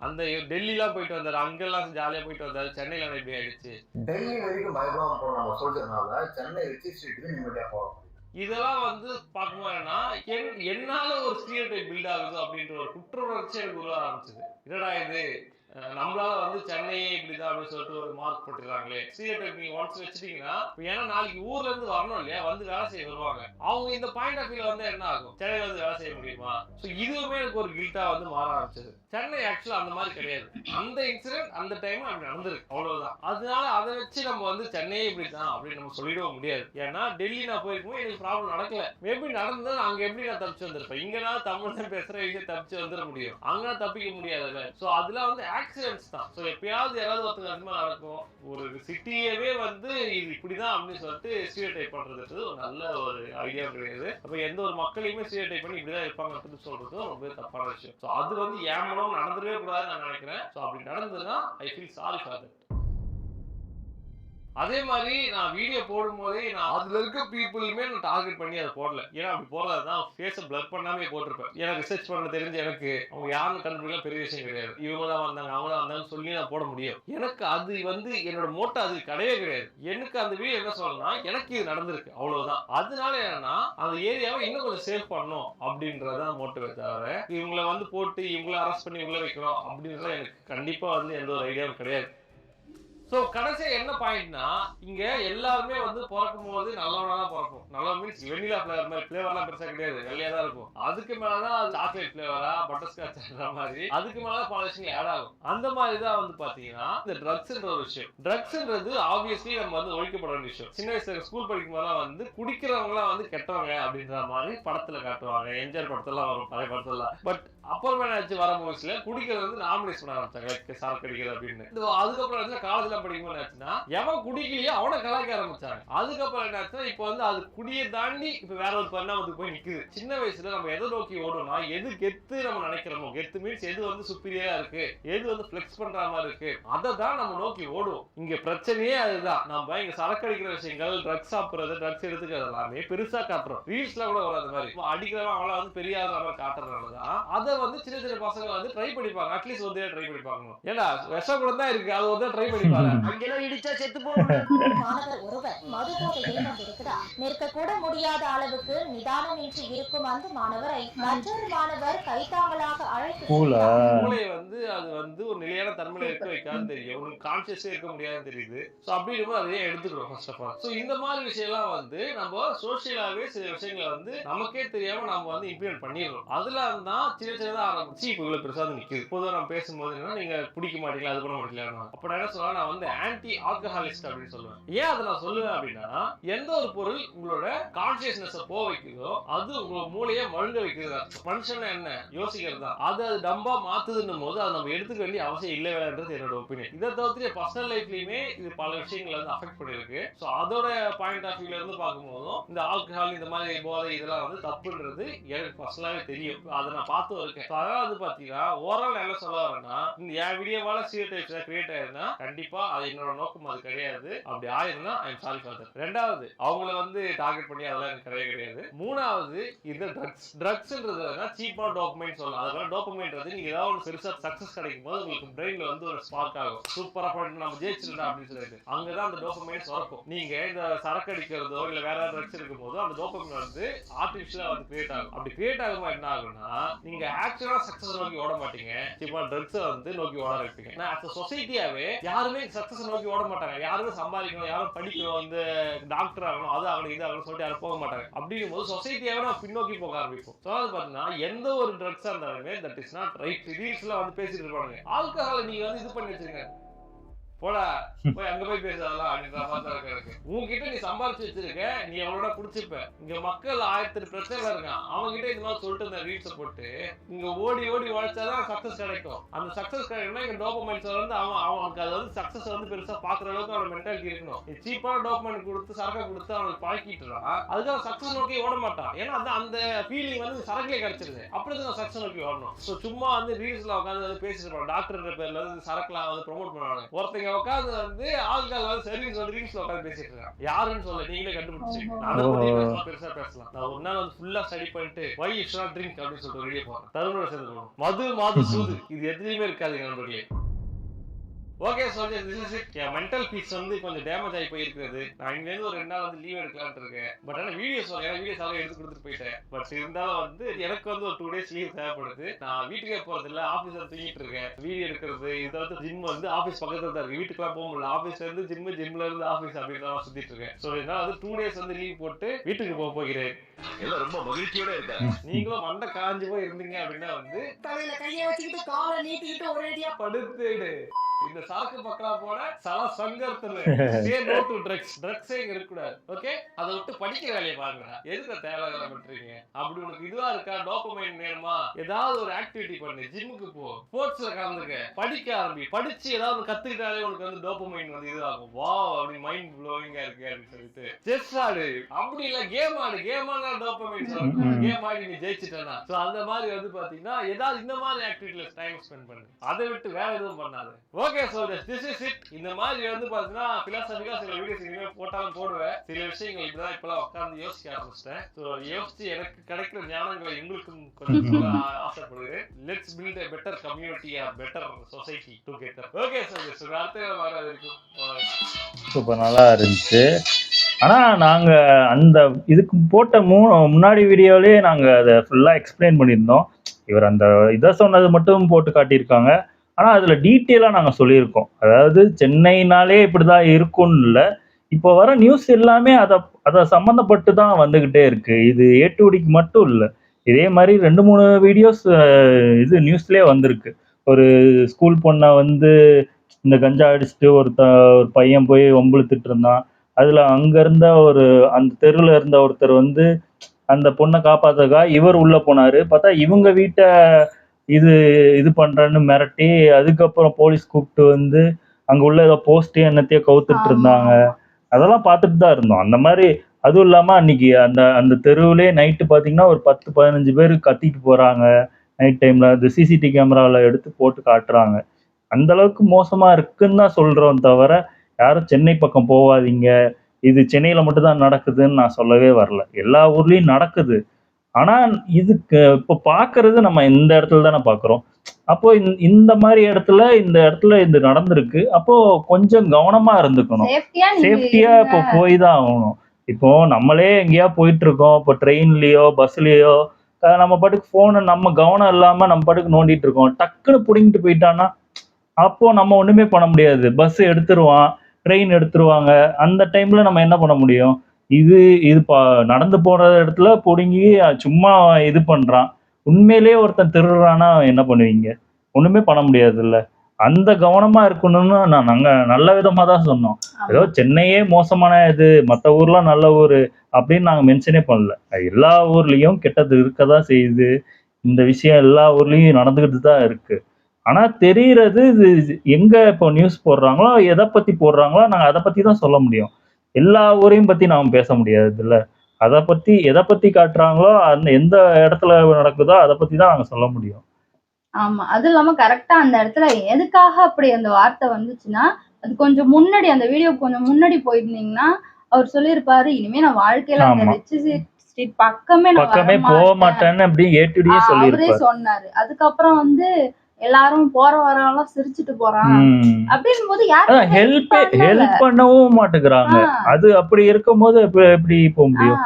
அந்த டெல்லிலாம் போயிட்டு வந்தாரு, அங்கெல்லாம் ஜாலியா போயிட்டு வந்தாரு, சென்னையில இப்படி ஆயிடுச்சு. டெல்லி வரைக்கும் பயப்படாம போன சொல்றதுனால சென்னை ரிச் ஸ்ட்ரீட்டுக்கு நிம்மதியா போகலாம். இதெல்லாம் வந்து பார்க்கும்போதுன்னா என்னால ஒரு ஸ்டீரியோடைப் பில்ட் ஆகுது அப்படின்ற ஒரு குற்ற உணர்ச்சி எனக்கு உருவ ஆரம்பிச்சது. என்னடா இது, நம்மளால வந்து சென்னையே இப்படிதான் அப்படின்னு சொல்லிட்டு ஒரு மார்க் போட்டுறாங்களே. ஸ்டீரியோடைப் நீங்க ஒன்ஸ் வச்சுட்டீங்கன்னா, ஏன்னா நாளைக்கு ஊர்ல இருந்து வரணும் இல்லையா, வந்து வேலை செய்ய வருவாங்க. அவங்க இந்த பாயிண்ட் ஆஃப் வியூல வந்து என்ன ஆகும், சென்னையில வந்து வேலை செய்ய முடியுமா? ஸோ இதுவுமே எனக்கு ஒரு கில்ட்டா வந்து மாற ஆரம்பிச்சது. சென்னை ஆக்சுவலா அந்த மாதிரி கிடையாது. அந்த இன்சிடென்ட் அந்த டைம் அப்படி நடந்திருக்கு, அவ்வளவுதான். அதனால அதை வச்சு நம்ம வந்து சென்னையே இப்படிதான் அப்படின்னு நம்ம சொல்லிடவும் முடியாது. ஏன்னா டெல்லி நான் போயிருக்கும்போது எனக்கு ப்ராப்ளம் நடக்கல. மேபி நடந்தா அங்க எப்படி நான் தப்பிச்சு வந்திருப்பேன். இங்கன்னா தமிழ் தான் பேசுற விஷயம் தப்பிச்சு வந்துட முடியும், அங்க தப்பிக்க முடியாதுல்ல. ஸோ அதெல்லாம் வந்து ஆக்சிடென்ட்ஸ் தான். ஸோ எப்பயாவது யாராவது ஒருத்தங்க அது மாதிரி நடக்கும். ஒரு சிட்டியவே வந்து இது இப்படிதான் அப்படின்னு சொல்லிட்டு ஸ்டீரியோடைப் பண்றது ஒரு நல்ல ஒரு ஐடியா கிடையாது. அப்ப எந்த ஒரு மக்களையுமே ஸ்டீரியோடைப் பண்ணி இப்படிதான் இருப்பாங்க சொல்றது ரொம்ப தப்பான விஷயம். ஸோ அது வந்து ஏமாலும் நடந்துடவே கூடாதுன்னு நான் நினைக்கிறேன். ஸோ அப்படி நடந்ததுன்னா I feel sorry for that. அதே மாதிரி நான் வீடியோ போடும் போதே நான் அதுல இருக்க பீப்புளுமே நான் டார்கெட் பண்ணி அதை போடல. ஏன்னா அப்படி போடுறதுதான் ஃபேஸை பிளர் பண்ணாமே போட்டிருப்பேன். எனக்கு ரிசர்ச் பண்ண தெரிஞ்ச எனக்கு அவங்க யாரும் கண்டுபிடிக்கலாம் பெரிய விஷயம் கிடையாது. இவங்க தான் வந்தாங்க அவங்க தான் வந்தாங்கன்னு சொல்லி நான் போட முடியும். எனக்கு அது வந்து என்னோட மோட்டோ அது கிடையவே கிடையாது. எனக்கு அந்த வீடியோ என்ன சொல்லணும்னா எனக்கு இது நடந்திருக்கு அவ்வளவுதான். அதனால என்னன்னா அந்த ஏரியாவை இன்னும் கொஞ்சம் சேவ் பண்ணணும் அப்படின்றதான் மோட்டிவே தவிர இவங்களை வந்து போட்டு இவங்களை அரெஸ்ட் பண்ணி உள்ள வைக்கணும் அப்படின்றத எனக்கு கண்டிப்பா வந்து எந்த ஒரு ஐடியாவும் கிடையாது. ஸோ கடைசியாக என்ன பாயிண்ட்னா இங்கே எல்லாருமே வந்து பிறக்கும் போது நல்லவனா தான் பிறக்கும். நல்ல மீன்ஸ் வெண்ணிலா ஃப்ளேவர் மாதிரி ஃப்ளேவர்லாம் பெருசாக கிடையாது, வெள்ளையாக தான் இருக்கும். அதுக்கு மேலே தான் சாக்லேட் ஃப்ளேவரா பட்டர்ஸ்காட்ச்ன்ற மாதிரி அதுக்கு மேலே பல விஷயங்கள் ஆட் ஆகும். அந்த மாதிரி தான் வந்து பார்த்தீங்கன்னா இந்த ட்ரக்ஸ்ன்ற ஒரு விஷயம். ட்ரக்ஸ்ன்றது ஆப்வியஸ்லி நம்ம வந்து ஒழிக்கப்பட வேண்டிய விஷயம். சின்ன வயசுல ஸ்கூல் படிக்கும் போதெல்லாம் வந்து குடிக்கிறவங்களாம் வந்து கெட்டவங்க அப்படின்ற மாதிரி படத்தில் காட்டுவாங்க. எம்ஜிஆர் படத்தெல்லாம் வரும் பழைய படத்தெல்லாம். பட் அப்புறமே என்னாச்சு வர மூவிஸ்ல குடிக்கிறது வந்து நாமினேட் பண்ண ஆரம்பிச்சாங்க சரக்கு அடிக்கிறது அப்படின்னு. அதுக்கப்புறம் என்ன காலேஜ்ல படிக்கும்போது என்னாச்சுன்னா எவன் குடிக்கலையோ அவனை கலாய்க்க ஆரம்பிச்சாங்க. அதுக்கப்புறம் என்னாச்சுன்னா இப்போ வந்து அது குடியை தாண்டி இப்ப வேற ஒரு பரிணாமத்துக்கு போய் நிக்குது. சின்ன வயசுல நம்ம எதை நோக்கி ஓடணும்னா எது கெத்து நம்ம நினைக்கிறோமோ, கெத்து மீன்ஸ் எது வந்து சுப்பீரியரா இருக்கு, எது வந்து பிளெக்ஸ் பண்ற மாதிரி இருக்கு, அதை தான் நம்ம நோக்கி ஓடுவோம். இங்க பிரச்சனையே அதுதான். நம்ம இங்க சரக்கு அடிக்கிற விஷயங்கள், ட்ரக்ஸ் சாப்பிடுறது, ட்ரக்ஸ் எடுத்துக்கிறது எல்லாமே பெருசா காட்டுறோம். ரீல்ஸ்ல கூட வராத மாதிரி அடிக்கிறவன் அவளை வந்து பெரிய மாதிரி காட்டுறதுனாலதான் அதை வந்து சின்ன சின்ன பசங்க வந்து ட்ரை பண்ணிப்பாங்க. அட்லீஸ்ட் வந்து ட்ரை பண்ணி பார்க்கணும். ஏன்னா விஷம் கூட தான் இருக்கு, அது வந்து ட்ரை பண்ணிப்பாங்க. அங்கெல்லாம் இடிச்சா செத்து போகும். மாணவர் ஒருவர் மது போதையில் வந்திருக்கிறார். நிற்க கூட முடியாத அளவுக்கு நிதானமின்றி இருக்கும் அந்த மாணவரை மற்றொரு மாணவர் கைத்தாங்களாக அழைத்து மூளையை வந்து அது வந்து ஒரு நிலையான தன்மையில இருக்க வைக்காதுன்னு தெரியும். உங்களுக்கு கான்சியஸே இருக்க முடியாதுன்னு தெரியுது. ஸோ அப்படிங்கும்போது அதையே எடுத்துக்கிறோம் ஃபர்ஸ்ட் ஆஃப் ஆல். ஸோ இந்த மாதிரி விஷயம்லாம் வந்து நம்ம சோசியலாவே சில விஷயங்களை வந்து நமக்கே தெரியாம நம்ம வந்து இம்ப்ளிமெண்ட் பண்ணிடுறோம். அதுல தான் சின்ன சின்னதா ஆரம்பிச்சு இப்போ இவ்வளவு பெருசா வந்து நிக்குது. பொதுவாக நம்ம பேசும்போது என்ன நீங்க குடிக்க மாட்டீங்களா, அது பண்ண மாட்டீங்களா, அப்ப நான் என்ன சொல்லுவேன், நான் வந்து ஆன்டி ஆல்கஹாலிஸ்ட் அப்படின்னு சொல்லுவேன். ஏன் அதை நான் சொல்லுவேன் அப்படின்னா எந்த ஒரு பொருள் உங்களோட கான்சியஸ்னஸ் போக வைக்குதோ அது உங்க மூளையை மழுங்க வைக்கிறது. மனுஷன் என்ன யோசிக்கிறது தான். அது டம்பா மாத்துதுன்னும் போது அதை நம்ம எடுத்துக்க வேண்டிய அவசியம் இல்லை வேலைன்றது என்னோட ஒப்பீனியன். இதை தவிர்த்து பர்சனல் லைஃப்லயுமே இது பல விஷயங்களை வந்து அஃபெக்ட் பண்ணிருக்கு. ஸோ அதோட பாயிண்ட் ஆஃப் வியூல இருந்து பார்க்கும்போதும் இந்த ஆல்கஹால் இந்த மாதிரி போதை இதெல்லாம் வந்து தப்புன்றது எனக்கு பர்சனலாவே தெரியும். அதை நான் பார்த்தும் இருக்கேன். அதனால வந்து பாத்தீங்கன்னா ஓவரால் என்ன சொல்ல வரேன்னா என் வீடியோவால ஸ்டீரியோடைப்ஸ் கிரியேட் ஆயிருந்தா கண்டிப்பா அது என்னோட நோக்கம் அது கிடையாது. அப்படி ஆயிருந்தா I am sorry for that. ரெண்டாவது அவங்கள வந்து டார்கெட் பண்ணி அதெல்லாம் எனக்கு கிடையாது. மூணாவது இந்த ட்ரக்ஸ்ன்றது சீப்பான டோபமைன் சொல்லலாம். அதனால டோபமைன்றது நீங்க ஏதாவது ஒரு பெருசா சக்சஸ் கிடைக்கும் போது உங்களுக்கு பிரெயின்ல வந்து ஒரு ஸ்பார்க் ஆகும். சூப்பரா பண்ணிட்டு நம்ம ஜெயிச்சிருந்தா அப்படின்னு சொல்லிட்டு அங்கதான் அந்த டோபமைன் சுரக்கும். நீங்க இந்த சரக்கு அடிக்கிறதோ இல்ல வேற ஏதாவது ட்ரக்ஸ் இருக்கும் போதோ அந்த டோபமைன் வந்து ஆர்டிபிஷியலா வந்து கிரியேட் ஆகும். அப்படி கிரியேட் ஆகும்போது என்ன ஆகும்னா நீங்க ஆக்சுவலா சக்சஸ் நோக்கி ஓட மாட்டீங்க, சீப்பா ட்ரக்ஸ் வந்து நோக்கி ஓட வைப்பீங்க. சொசைட்டியாவே யாருமே சக்சஸ் நோக்கி ஓட மாட்டாங்க. யாருமே சம்பாதிக்கணும், யாரும் படிக்கணும், இந்த டாக்டர் ஆகணும், அது ஆகணும், இது ஆகணும் சொல்லிட்டு யாரும் போக மாட்டாங்க. அப்படிங்கும் போது சொசைட்டியாவே நம்ம பின்னோக்கி போக ஆரம்பிப்போம். ஸோ அது பார்த்தீங்கன்னா எந்த ஒரு ட்ரக்ஸா இருந்தாலுமே தட் இஸ் நாட் ரைட். ரீல்ஸ்ல வந்து பேசிட்டு இருப்பாங்க ஆல்கஹாலை நீங்க வந்து இது பண்ணி வச்சிருங்க, போடா போய் அங்க போய் பேசலாம் அப்படின்ற மாதிரி இருக்கு. உங்ககிட்ட நீ சம்பாதிச்சு வச்சிருக்க, நீ அவளோட குடிச்சிருப்ப. இங்க மக்கள் 1000 பிரச்சனை இருக்கான். அவங்க கிட்ட இந்த மாதிரி சொல்லிட்டு இந்த ரீல்ஸை போட்டு இங்க ஓடி ஓடி உழைச்சாதான் சக்சஸ் கிடைக்கும். அந்த சக்சஸ் கிடைக்கணும்னா இங்க டோபமைன்ஸ் வந்து அவனுக்கு அது வந்து சக்சஸ் வந்து பெருசா பாக்குற அளவுக்கு அவனோட மென்டாலிட்டி இருக்கணும். சீப்பான டோபமைன் கொடுத்து சரக்கை கொடுத்து அவனுக்கு பழக்கிட்டுறான். அதுக்காக சக்சஸ் நோக்கி ஓட மாட்டான். ஏன்னா அந்த ஃபீலிங் வந்து சரக்குலேயே கிடைச்சிருது. அப்படிதான் சக்சஸ் நோக்கி ஓடணும். ஸோ சும்மா வந்து ரீல்ஸ்ல உட்காந்து பேசிட்டு இருப்பாங்க. டாக்டர்ன்ற பேர்ல வந்து சரக்குலாம் வந்து ப்ரொமோட் பண்ணுவாங்க. ஒருத்தங்க உட்காந்து வந்து ஆள்கால் வந்து சர்வீஸ் வந்து ரீல்ஸ்ல உட்காந்து பேசிட்டு இருக்காங்க. யாருன்னு சொல்ல நீங்களே கண்டுபிடிச்சிங்க. அதை பத்தி பெருசா பேசலாம். நான் ஒரு நாள் வந்து ஃபுல்லா ஸ்டடி பண்ணிட்டு why you should not drink அப்படின்னு சொல்லிட்டு வெளியே போறேன். தருணோட சேர்ந்து மது மாது சூது இது எதுலையுமே இருக்காது நண்பர்களே. Okay soldier, this is it. N mental piece வந்து கொஞ்சம் டேமேஜ் ஆகி போயிருக்கிறது. நான் இங்கேருந்து ஒரு 2 நாள் வந்து லீவ் எடுக்கலாம்னு இருக்கேன். பட் ஆனால் வீடியோஸ் எடுத்து கொடுத்துட்டு போயிட்டேன். பட் இருந்தாலும் வந்து எனக்கு வந்து ஒரு 2 days லீவ் தேவைப்படுது. நான் வீட்டுக்கே போறது இல்லை, ஆஃபீஸ்ல தூங்கிட்டு இருக்கேன். வீடியோ எடுக்கிறது இதை வந்து ஜிம் வந்து ஆஃபீஸ் பக்கத்துல தான் இருக்கு. வீட்டுக்குலாம் போக முடியல. ஆஃபீஸ்ல இருந்து ஜிம்ல இருந்து ஆஃபீஸ் அப்படின்னு தான் சுத்திட்டு இருக்கேன். ஸோ இதனால வந்து 2 days வந்து லீவ் போட்டு வீட்டுக்கு போகிறேன். எல்லாம் ரொம்ப மகிழ்ச்சியோட இருக்கேன். நீங்களும் மண்டை காஞ்சி போய் இருந்தீங்க அப்படின்னா வந்து தலையில கையை வச்சுக்கிட்டு காலை நீட்டிக்கிட்டு ஒரேடியா படுத்துடு. இந்த சரக்கு பக்கலா போட சல சங்கர்த்துல சே நோ டு ட்ரக்ஸ். ட்ரக்ஸே இங்க இருக்க கூடாது. ஓகே, அதை விட்டு படிக்க வேலையை பாருங்க. எதுக்கு தேவையில்லாம பண்றீங்க? அப்படி உனக்கு இதுவா இருக்கா, டோபமைன் வேணுமா, ஏதாவது ஒரு ஆக்டிவிட்டி பண்ணு. ஜிம்முக்கு போ, ஸ்போர்ட்ஸ்ல கலந்துக்க, படிக்க ஆரம்பி. படிச்சு ஏதாவது கத்துக்கிட்டாலே உனக்கு வந்து டோபமைன் வந்து இதுவாகும். வாவ் அப்படி மைண்ட் ப்ளோயிங்கா இருக்கு அப்படின்னு சொல்லிட்டு செஸ் ஆடு. அப்படி இல்ல கேம் ஆடு. கேம் ஆனா டோபமைன் கேம் ஆடி நீ ஜெயிச்சிட்டனா. சோ அந்த மாதிரி வந்து பாத்தீங்கன்னா ஏதாவது இந்த மாதிரி ஆக்டிவிட்டில டைம் ஸ்பெண்ட் பண்ணு. அதை விட்டு வேற எதுவும் பண்ணாது. Okay soldiers, this is it. இந்த மாதிரி வந்து பாத்தீங்கன்னா பிலாசபிக்கா சில வீடியோஸ் இனிமேல் போட்டாலும் போடுவேன். சில விஷயங்கள் இப்பதான் இப்பெல்லாம் உட்கார்ந்து யோசிக்க ஆரம்பிச்சிட்டேன். ஸோ யோசிச்சு எனக்கு கிடைக்கிற ஞானங்களை எங்களுக்கும் கொஞ்சம் சொல்ல ஆசைப்படுகிறேன். Let's build a better community, a better society together. Okay soldiers, அடுத்த வர வரைக்கும் சூப்பர், நல்லா இருந்துச்சு. ஆனால் நாங்கள் அந்த இதுக்கு போட்ட முன்னாடி வீடியோலேயே நாங்கள் அதை ஃபுல்லாக எக்ஸ்பிளைன் பண்ணியிருந்தோம். இவர் அந்த இதை சொன்னது மட்டும் போட்டு காட்டியிருக்காங்க. ஆனால் அதில் டீட்டெயிலாக நாங்கள் சொல்லியிருக்கோம். அதாவது சென்னைனாலே இப்படி தான் இருக்கும்னு இல்லை, இப்போ வர நியூஸ் எல்லாமே அதை சம்மந்தப்பட்டு தான் வந்துக்கிட்டே இருக்குது. இது ஏட்டுடிக்கு மட்டும் இல்லை, இதே மாதிரி 2-3 வீடியோஸ் இது நியூஸ்லேயே வந்திருக்கு. ஒரு ஸ்கூல் பொண்ணை வந்து இந்த கஞ்சா அடிச்சுட்டு ஒரு பையன் போய் வம்பிழுத்துட்டு இருந்தான். அதில் அங்கே இருந்த அந்த தெருவில் இருந்த ஒருத்தர் வந்து அந்த பொண்ணை காப்பாற்றுறதுக்காக இவர் உள்ளே போனார். பார்த்தா இவங்க வீட்டை இது பண்ணுறேன்னு மிரட்டி அதுக்கப்புறம் போலீஸ் கூப்பிட்டு வந்து அங்கே உள்ள ஏதோ போஸ்ட்டு என்னத்தையோ கவுத்துட்டு இருந்தாங்க. அதெல்லாம் பார்த்துட்டு தான் இருந்தோம். அந்த மாதிரி அதுவும் இல்லாமல் அன்றைக்கி அந்த தெருவிலே நைட்டு பார்த்தீங்கன்னா ஒரு 10-15 பேர் கத்திட்டு போகிறாங்க நைட் டைமில். அந்த சிசிடிவி கேமராவில் எடுத்து போட்டு காட்டுறாங்க. அந்தளவுக்கு மோசமாக இருக்குன்னு தான் சொல்கிறோம் தவிர யாரும் சென்னை பக்கம் போகாதீங்க, இது சென்னையில் மட்டும்தான் நடக்குதுன்னு நான் சொல்லவே வரல. எல்லா ஊர்லேயும் நடக்குது. ஆனால் இதுக்கு இப்போ பார்க்கறது நம்ம இந்த இடத்துல தானே பார்க்குறோம். அப்போது இந்த மாதிரி இடத்துல இது நடந்திருக்கு. அப்போது கொஞ்சம் கவனமாக இருந்துக்கணும், சேஃப்டியாக இப்போ போய் தான் ஆகணும். இப்போது நம்மளே எங்கேயா போயிட்டுருக்கோம், இப்போ ட்ரெயின்லேயோ பஸ்லேயோ நம்ம பாட்டுக்கு ஃபோனை நம்ம கவனம் இல்லாமல் நம்ம பாட்டுக்கு நோண்டிட்டு இருக்கோம். டக்குன்னு பிடிங்கிட்டு போயிட்டான்னா அப்போது நம்ம ஒன்றுமே பண்ண முடியாது. பஸ் எடுத்துருவான், ட்ரெயின் எடுத்துருவாங்க. அந்த டைமில் நம்ம என்ன பண்ண முடியும்? இது நடந்து போகிற இடத்துல பிடுங்கி சும்மா இது பண்ணுறான். உண்மையிலேயே ஒருத்தன் திருடுறான்னா என்ன பண்ணுவீங்க? ஒன்றுமே பண்ண முடியாதுல்ல. அந்த கவனமாக இருக்கணும்னு நாங்கள் நல்ல விதமாக தான் சொன்னோம். ஏதோ சென்னையே மோசமான இது, மற்ற ஊர்லாம் நல்ல ஊர் அப்படின்னு நாங்கள் மென்ஷனே பண்ணல. எல்லா ஊர்லேயும் கெட்டது இருக்க தான் செய்யுது. இந்த விஷயம் எல்லா ஊர்லேயும் நடந்துக்கிட்டு தான் இருக்குது. ஆனால் தெரிகிறது இது எங்கே இப்போ நியூஸ் போடுறாங்களோ, எதை பற்றி போடுறாங்களோ நாங்கள் அதை பற்றி தான் சொல்ல முடியும். எல்லா ஊரையும் பற்றி நாம் பேச முடியாதுல்ல. எதை பற்றி காட்டுறாங்களோ எந்த இடத்துல நடக்குதோ அதை பற்றி தான் நாங்கள் சொல்ல முடியும். ஆமா, அது இல்லாம கரெக்டா அந்த இடத்துல எதுக்காக அப்படி அந்த வார்த்தை வந்துச்சுன்னா, அது கொஞ்சம் முன்னாடி அந்த வீடியோ கொஞ்சம் முன்னாடி போயிருந்தீங்கன்னா அவர் சொல்லியிருப்பாரு, இனிமே நான் வாழ்க்கையில அந்த ரிச் ஸ்ட்ரீட் பக்கமே போக மாட்டேன்னு அப்படி ஏட்டுடியே அவரே சொல்லியிருப்பாரு. சொன்னாரு. அதுக்கப்புறம் வந்து எல்லாரும் போற வரவெல்லாம் சிரிச்சுட்டு போறான் அப்படின்னு போது ஹெல்ப் பண்ணவும் மாட்டேங்கிறாங்க. அது அப்படி இருக்கும்போது எப்படி போக முடியும்?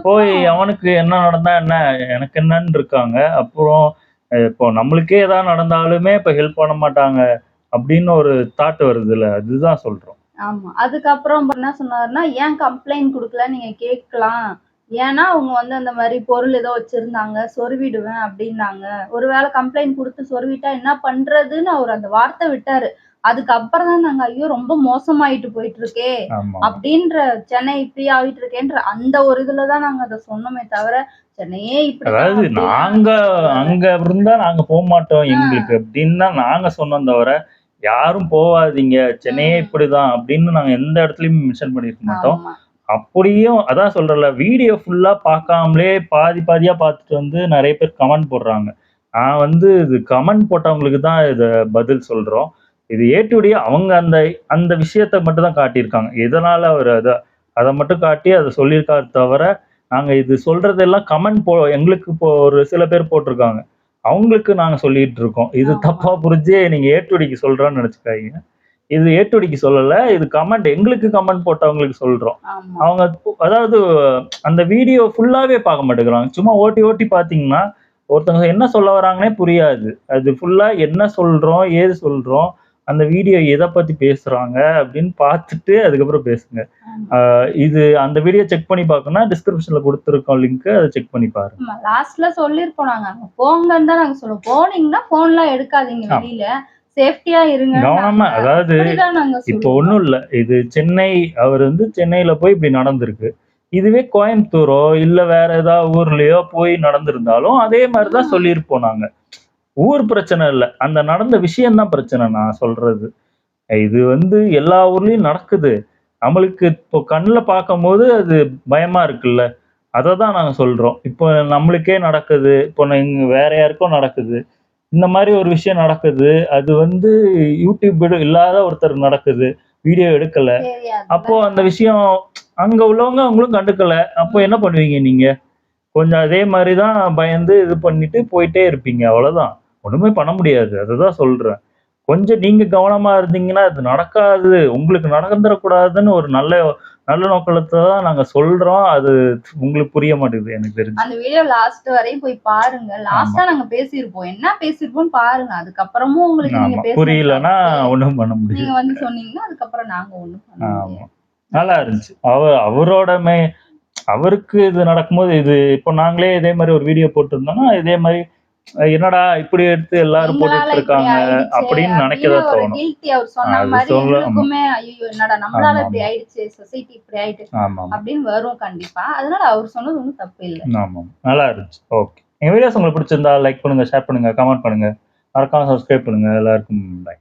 போய் அவனுக்கு என்ன நடந்தா என்ன, எனக்கு என்னன்னு இருக்காங்க. அப்புறம் இப்போ நம்மளுக்கே ஏதாவது நடந்தாலுமே இப்ப ஹெல்ப் பண்ண மாட்டாங்க அப்படின்னு ஒரு தாட் வருதுல்ல, அதுதான் சொல்றோம். ஆமா, அதுக்கப்புறம் என்ன சொன்னாருன்னா, ஏன் கம்ப்ளைண்ட் கொடுக்கல நீங்க கேட்கலாம், ஏன்னா அவங்க வந்து அந்த மாதிரி பொருள் ஏதோ வச்சிருந்தாங்க, சொருவிடுவேன் அப்படின்னாங்க. ஒருவேளை கம்ப்ளைண்ட் கொடுத்து சொருவிட்டா என்ன பண்றதுன்னு அவர் அந்த வார்த்தை விட்டாரு. அதுக்கப்புறம் தான் நாங்க ஐயோ ரொம்ப மோசமாயிட்டு போயிட்டு இருக்கே அப்படின்ற, சென்னை இப்படி ஆகிட்டு இருக்கேன்ற அந்த ஒரு இதுலதான் நாங்க அதை சொன்னோமே தவிர சென்னையே இப்படி, அதாவது நாங்க அங்க இருந்தா நாங்க போக மாட்டோம் எங்களுக்கு அப்படின்னு தான் நாங்க சொன்னோம் தவிர யாரும் போகாதீங்க சென்னையே இப்படிதான் அப்படின்னு நாங்க எந்த இடத்துலயும் மென்ஷன் பண்ணிருக்க மாட்டோம். அப்படியும் அதான் சொல்றல, வீடியோ ஃபுல்லா பார்க்காமலே பாதியா பார்த்துட்டு வந்து நிறைய பேர் கமெண்ட் போடுறாங்க. நான் வந்து இது கமெண்ட் போட்டவங்களுக்கு தான் இதை பதில் சொல்றோம். இது ஏட்டுடைய அவங்க அந்த விஷயத்த மட்டும் தான் காட்டியிருக்காங்க. எதனால அவர் அதை மட்டும் காட்டி அதை சொல்லியிருக்காரு தவிர நாங்க இது சொல்றதெல்லாம் கமெண்ட் எங்களுக்கு இப்போ ஒரு சில பேர் போட்டிருக்காங்க, அவங்களுக்கு நாங்க சொல்லிட்டு இருக்கோம். இது தப்பா புரிஞ்சு நீங்க ஏட்டுடிக்கு சொல்றோன்னு நினைச்சுக்காதீங்க. இது ஏட்டுடிக்கு சொல்லல, இது கமெண்ட் எங்களுக்கு கமெண்ட் போட்டவங்களுக்கு சொல்றோம். அவங்க அதாவது அந்த வீடியோ ஃபுல்லாவே பார்க்க மாட்டேங்கிறாங்க. சும்மா ஓட்டி பாத்தீங்கன்னா ஒருத்தவங்க என்ன சொல்ல வராங்கன்னே புரியாது. அது ஃபுல்லா என்ன சொல்றோம் ஏது சொல்றோம், அந்த வீடியோ எதை பத்தி பேசுறாங்க அப்படின்னு பார்த்துட்டு அதுக்கப்புறம் பேசுங்க. இது அந்த வீடியோ செக் பண்ணி பார்க்கணும்னா டிஸ்கிரிப்ஷன்ல கொடுத்துருக்கோம் லிங்க், அதை செக் பண்ணி பாருங்க. லாஸ்ட்ல சொல்லிருப்போம் நாங்க, போங்கன்னு தான் நாங்க சொல்லுவோம். போனீங்கன்னா போன்லாம் எடுக்காதீங்க, வெளியில சேஃப்டியா இருங்க, கவனமா. அதாவது இப்போ ஒண்ணும் இல்ல, இது சென்னை, அவர் வந்து சென்னையில போய் இப்படி நடந்திருக்கு. இதுவே கோயம்புத்தூரோ இல்ல வேற ஏதாவது ஊர்லயோ போய் நடந்திருந்தாலும் அதே மாதிரிதான் சொல்லியிருப்போம் நாங்க. ஊர் பிரச்சனை இல்லை, அந்த நடந்த விஷயம்தான் பிரச்சனை. நான் சொல்றது இது வந்து எல்லா ஊர்லயும் நடக்குது. நம்மளுக்கு இப்போ கண்ணில் பார்க்கும் போது அது பயமா இருக்குல்ல, அதை தான் நாங்கள் சொல்றோம். இப்போ நம்மளுக்கே நடக்குது, இப்போ வேற யாருக்கும் நடக்குது. இந்த மாதிரி ஒரு விஷயம் நடக்குது, அது வந்து யூடியூப் இல்லாத ஒருத்தர் நடக்குது, வீடியோ எடுக்கல, அப்போ அந்த விஷயம் அங்க உள்ளவங்க அவங்களும் கண்டுக்கல, அப்போ என்ன பண்ணுவீங்க நீங்க? கொஞ்சம் அதே மாதிரி தான் பயந்து இது பண்ணிட்டு போயிட்டே இருப்பீங்க, அவ்வளவுதான். ஒண்ணுமே பண்ண முடியாது, அதுதான் சொல்றேன். கொஞ்சம் நீங்க கவனமா இருந்தீங்கன்னா அது நடக்காது, உங்களுக்கு நடந்துடக்கூடாதுன்னு ஒரு நல்ல நோக்கத்துல தான் நாங்க சொல்றோம். அது உங்களுக்கு புரிய மாட்டேங்குது எனக்கு தெரிஞ்சு. அந்த வீடியோ லாஸ்ட் வரையும் போய் பாருங்க. லாஸ்டா நாங்க பேசியிருப்போம், என்ன பேசியிருப்போம் பாருங்க. அதுக்கப்புறமும் உங்களுக்கு நீங்க புரியலன்னா ஒண்ணும் பண்ண முடியாது. நீங்க வந்து சொன்னீங்கன்னா அதுக்கப்புறம் நாங்க ஒண்ணும் பண்ண முடியாது. நல்லா இருந்துச்சு. அவரோட அவருக்கு இது நடக்கும்போது இது இப்போ நாங்களே இதே மாதிரி ஒரு வீடியோ போட்டிருந்தோம்னா இதே மாதிரி என்னடா இப்படி எடுத்து எல்லாரும் போட்டுட்டு இருக்காங்க அப்படின்னு நினைக்கதான் தோணும். அவர் சொன்ன மாதிரி எங்களுக்குமே ஐயோ என்னடா நம்மளால இப்படி ஆயிடுச்சு, சொசைட்டி இப்படி ஆயிடுச்சு அப்படின்னு வரும் கண்டிப்பா. அதனால அவர் சொன்னது ஒன்றும் தப்பு இல்லை. ஆமா, நல்லா இருந்துச்சு. ஓகே, எங்க வீடியோஸ் உங்களுக்கு பிடிச்சிருந்தா லைக் பண்ணுங்க, ஷேர் பண்ணுங்க, கமெண்ட் பண்ணுங்க, மறக்காம சப்ஸ்கிரைப் பண்ணுங்க. எல்லாருக்கும் பை.